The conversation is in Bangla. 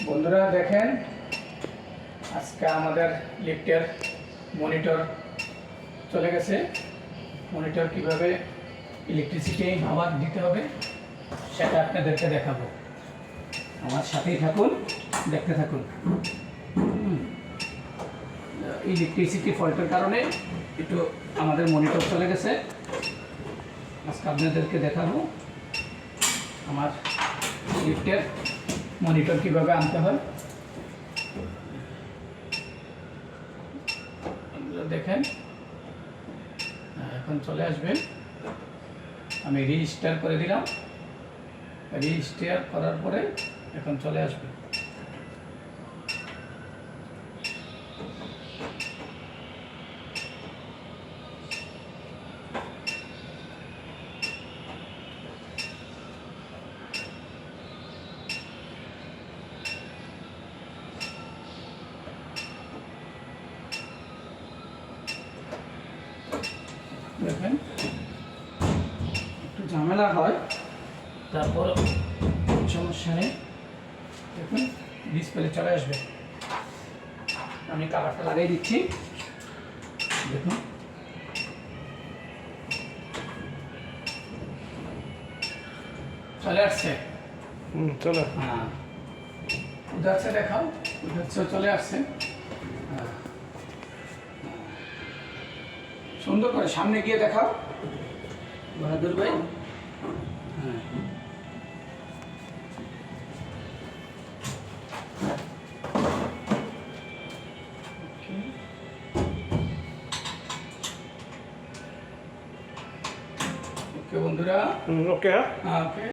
বন্ধুরা দেখেন, আজকে আমাদের লিফটের মনিটর চলে গেছে। মনিটর কিভাবে ইলেকট্রিসিটি আবার দিতে হবে সেটা আপনাদেরকে দেখাবো। আমার সাথেই থাকুন, দেখতে থাকুন। ইলেকট্রিসিটি ফল্টের কারণে একটু আমাদের মনিটর চলে গেছে। আজকে আপনাদেরকে দেখাবো আমার লিফটের মনিটর কীভাবে আনতে হয়। দেখেন এখন চলে আসবে। আমি রিস্টার করে দিলাম। রিস্টার করার পরে এখন চলে আসবে। দেখেন একটু ঝামেলা হয়, তারপর সমস্যা নেই। দেখুন ডিসপ্লে চলে আসবে। আমি কাভারটা লাগিয়ে দিচ্ছি। দেখুন চলে আসছে। চলো। হ্যাঁ, উধার সে দেখাও। উধার সে চলে আসছে। সুন্দর করে সামনে গিয়ে দেখাও বাহাদুর ভাই। হ্যাঁ, ওকে বন্ধুরা। ওকে। ওকে।